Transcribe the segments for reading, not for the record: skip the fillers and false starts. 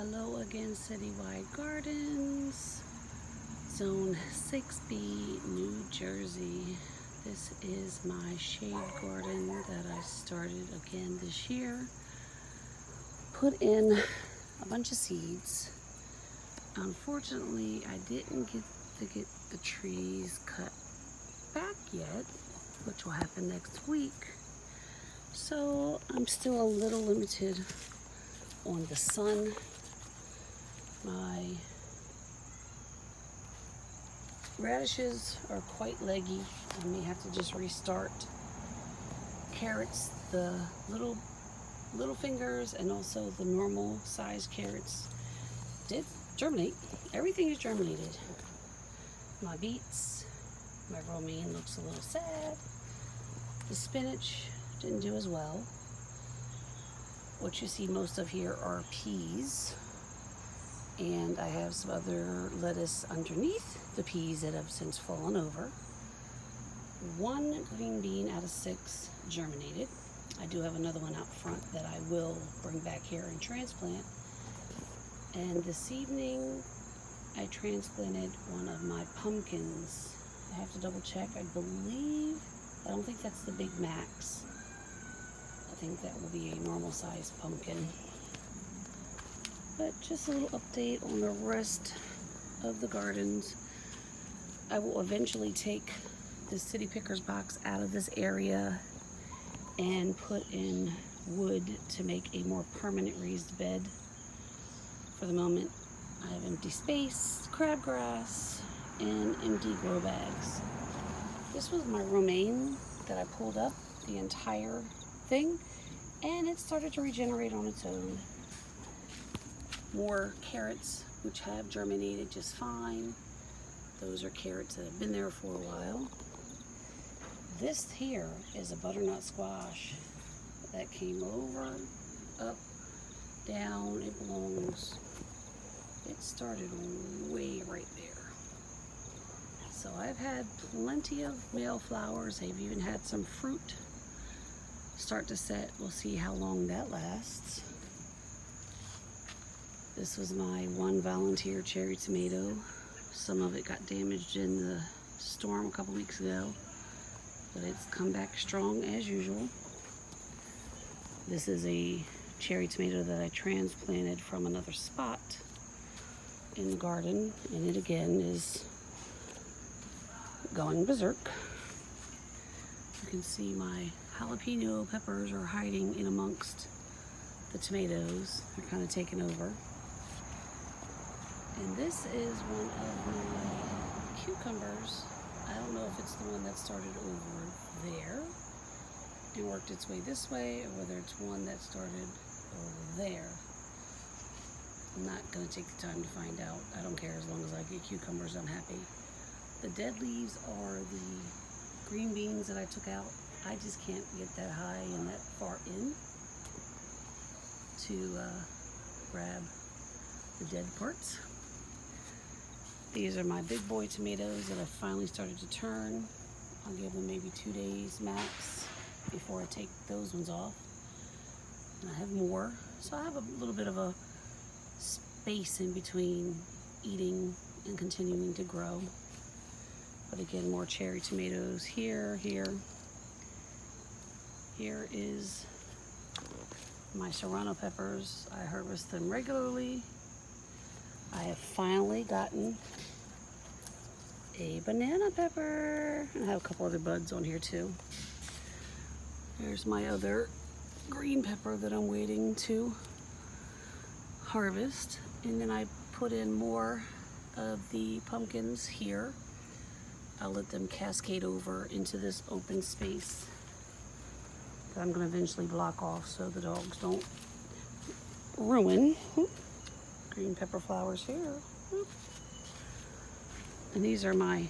Hello again, Citywide Gardens, Zone 6B, New Jersey. This is my shade garden that I started again this year. Put in a bunch of seeds. Unfortunately, I didn't get the trees cut back yet, which will happen next week. So I'm still a little limited on the sun. My radishes are quite leggy. I may have to just restart. Carrots, the little fingers and also the normal size carrots did germinate. Everything is germinated. My beets, my romaine looks a little sad. The spinach didn't do as well. What you see most of here are peas. And I have some other lettuce underneath the peas that have since fallen over. 1 green bean out of 6 germinated. I do have another one out front that I will bring back here and transplant. And this evening, I transplanted one of my pumpkins. I have to double check. I don't think that's the Big Macs. I think that will be a normal sized pumpkin. But just a little update on the rest of the gardens. I will eventually take the City Pickers box out of this area and put in wood to make a more permanent raised bed. For the moment, I have empty space, crabgrass, and empty grow bags. This was my romaine that I pulled up the entire thing, and it started to regenerate on its own. More carrots, which have germinated just fine. Those are carrots that have been there for a while. This here is a butternut squash that came over, up, down. It started way right there. So I've had plenty of male flowers. I've even had some fruit start to set. We'll see how long that lasts. This was my one volunteer cherry tomato. Some of it got damaged in the storm a couple weeks ago, but it's come back strong as usual. This is a cherry tomato that I transplanted from another spot in the garden, and it again is going berserk. You can see my jalapeno peppers are hiding in amongst the tomatoes. They're kind of taking over. And this is one of my cucumbers. I don't know if it's the one that started over there and worked its way this way, or whether it's one that started over there. I'm not going to take the time to find out. I don't care. As long as I get cucumbers, I'm happy. The dead leaves are the green beans that I took out. I just can't get that high and that far in to grab the dead parts. These are my big boy tomatoes that I finally started to turn. I'll give them maybe 2 days max before I take those ones off. And I have more. So I have a little bit of a space in between eating and continuing to grow. But again, more cherry tomatoes here. Here is my serrano peppers. I harvest them regularly. I have finally gotten a banana pepper. I have a couple other buds on here too. There's my other green pepper that I'm waiting to harvest. And then I put in more of the pumpkins here. I'll let them cascade over into this open space that I'm going to eventually block off so the dogs don't ruin. Green pepper flowers here. And these are my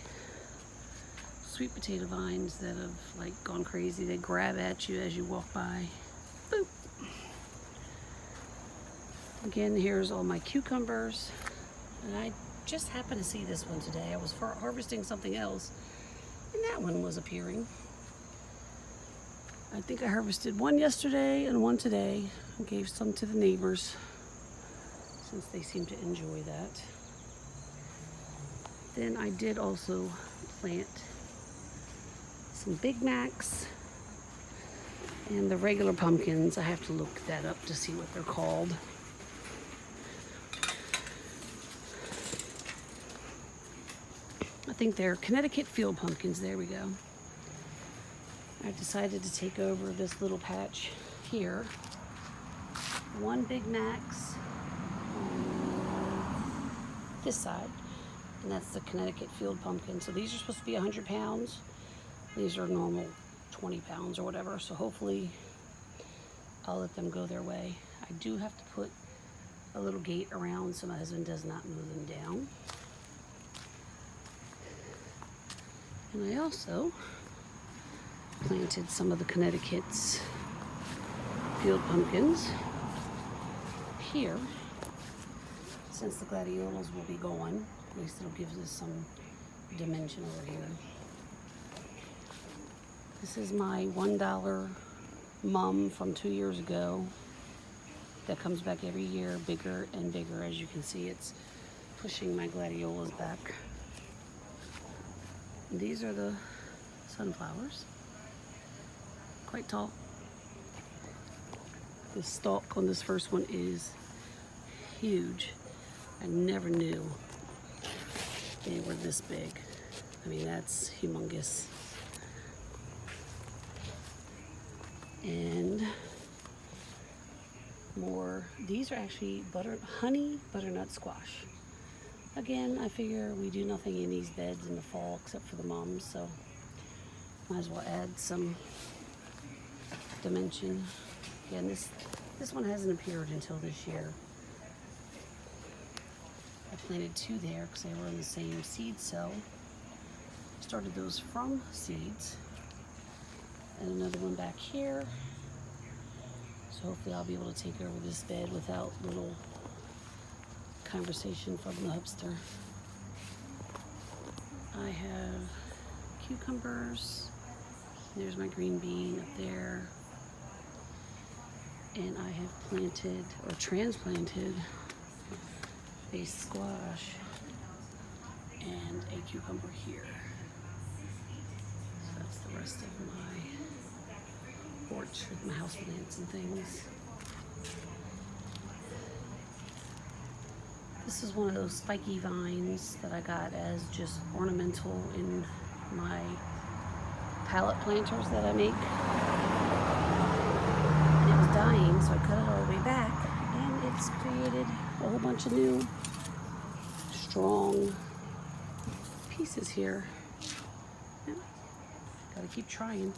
sweet potato vines that have gone crazy. They grab at you as you walk by. Boop. Again, here's all my cucumbers. And I just happened to see this one today. I was harvesting something else, and that one was appearing. I think I harvested one yesterday and one today. I gave some to the neighbors. since they seem to enjoy that. Then I did also plant some Big Macs and the regular pumpkins. I have to look that up to see what they're called. I think they're Connecticut field pumpkins. There we go. I decided to take over this little patch here. One Big Macs on this side, and that's the Connecticut field pumpkin. So these are supposed to be 100 pounds. These are normal 20 pounds or whatever. So hopefully I'll let them go their way. I do have to put a little gate around so my husband does not move them down. And I also planted some of the Connecticut's field pumpkins here, since the gladiolas will be gone. At least it'll give us some dimension over here. This is my $1 mum from 2 years ago that comes back every year, bigger and bigger. As you can see, it's pushing my gladiolas back. And these are the sunflowers, quite tall. The stalk on this first one is huge. I never knew they were this big. I mean, that's humongous. And more, these are actually honey butternut squash. Again, I figure we do nothing in these beds in the fall except for the mums, so might as well add some dimension. Again, this one hasn't appeared until this year. I planted 2 there because they were in the same seed cell. Started those from seeds. And another one back here. So hopefully I'll be able to take over this bed without little conversation from the hubster. I have cucumbers. There's my green bean up there. And I have planted or transplanted a squash and a cucumber here. So that's the rest of my porch with my house plants and things. This is one of those spiky vines that I got as just ornamental in my pallet planters that I make. And it was dying, so I cut it all the way back, and it's created a whole bunch of new strong pieces here. Yeah. Gotta keep trying.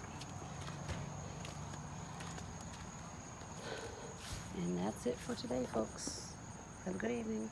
And that's it for today, folks. Have a good evening.